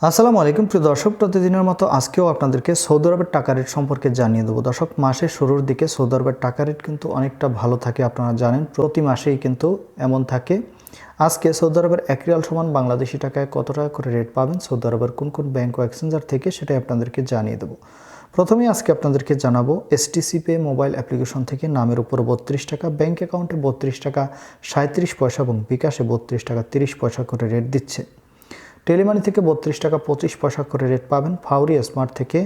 আসসালামু আলাইকুম প্রিয় দর্শক, প্রতিদিনের মতো আজকেও আপনাদেরকে সৌদি আরবের টাকা রেট সম্পর্কে জানিয়ে দেবো। দর্শক, মাসের শুরুর দিকে সৌদি আরবের টাকা রেট কিন্তু অনেকটা ভালো থাকে, আপনারা জানেন প্রতি মাসেই কিন্তু এমন থাকে। আজকে সৌদি আরবের 1 রিয়াল সমান বাংলাদেশি টাকায় কত টাকা করে রেট পাবেন সৌদি আরবের কোন কোন ব্যাংক ও এক্সচেঞ্জার থেকে, সেটাই আপনাদেরকে জানিয়ে দেবো। প্রথমেই আজকে আপনাদেরকে জানাবো এসটিসি পে মোবাইল অ্যাপ্লিকেশন থেকে নামের উপর 32 টাকা, ব্যাংক অ্যাকাউন্টে 32 টাকা 37 পয়সা এবং বিকাশে 32 টাকা 30 পয়সা করে রেট দিচ্ছে। টেলিমানি থেকে 32 টাকা 25 পয়সা করে রেট পাবেন। ফাউরি স্মার্ট থেকে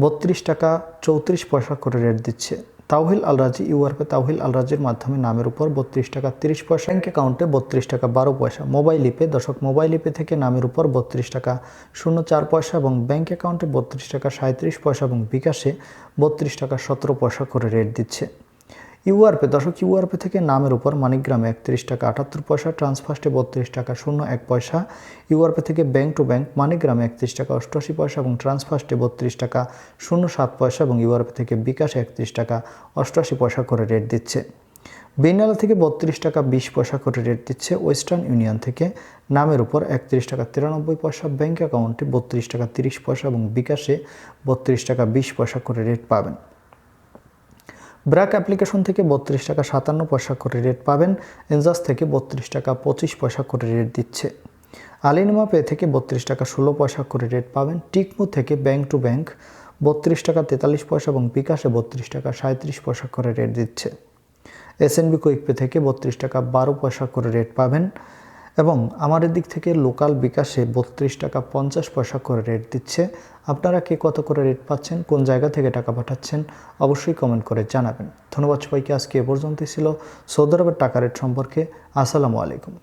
32 টাকা 34 পয়সা করে রেট দিচ্ছে। তাওহিল আল রাজি ইউআরপে তাওহিল আল রাজির মাধ্যমে নামের উপর 32 টাকা 30 পয়সা, ব্যাঙ্ক অ্যাকাউন্টে 32 টাকা 12 পয়সা। মোবাইল ইপে দর্শক, মোবাইল ইপে থেকে নামের উপর 32 টাকা 04 পয়সা এবং ব্যাঙ্ক অ্যাকাউন্টে 32 টাকা 37 পয়সা এবং বিকাশে 32 টাকা 17 পয়সা করে রেট দিচ্ছে। ইউআরপে দর্শক, ইউআরপে থেকে নামের উপর মানিকগ্রামে 31 টাকা 78 পয়সা, ট্রান্সফার্স্টে 32 টাকা 01 পয়সা। ইউআরপে থেকে ব্যাংক টু ব্যাংক মানিকগ্রামে 31 টাকা 88 পয়সা এবং ট্রান্সফার্স্টে 32 টাকা 07 পয়সা এবং ইউআরপে থেকে বিকাশে 31 টাকা 88 পয়সা করে রেট দিচ্ছে। বেনালা থেকে 32 টাকা 20 পয়সা করে রেট দিচ্ছে। ওয়েস্টার্ন ইউনিয়ন থেকে নামের উপর 31 টাকা 93 পয়সা, ব্যাংক অ্যাকাউন্টে 32 টাকা 30 পয়সা এবং বিকাশে 32 টাকা 20 পয়সা করে রেট পাবেন। ব্র্যাক অ্যাপ্লিকেশন থেকে 32 টাকা 57 পয়সা করে রেট পাবেন। এনজাস থেকে 32 টাকা 25 পয়সা করে রেট দিচ্ছে। আলিনুমা পে থেকে 32 টাকা 16 পয়সা করে রেট পাবেন। টিকমু থেকে ব্যাংক টু ব্যাংক 32 টাকা 43 পয়সা এবং বিকাশে 32 টাকা 37 পয়সা করে রেট দিচ্ছে। এসএনবি কুইক পে থেকে 32 টাকা 12 পয়সা করে রেট পাবেন এবং আমাদের দিক থেকে লোকাল বিকাশে 32 টাকা 50 পয়সা করে রেট দিচ্ছে। আপনারা কে কত করে রেট পাচ্ছেন, কোন জায়গা থেকে টাকা পাঠাচ্ছেন, অবশ্যই কমেন্ট করে জানাবেন। ধন্যবাদ সবাইকে। আজকে এ পর্যন্তই ছিল সৌদি আরবের টাকা রেট সম্পর্কে। আসসালামু আলাইকুম।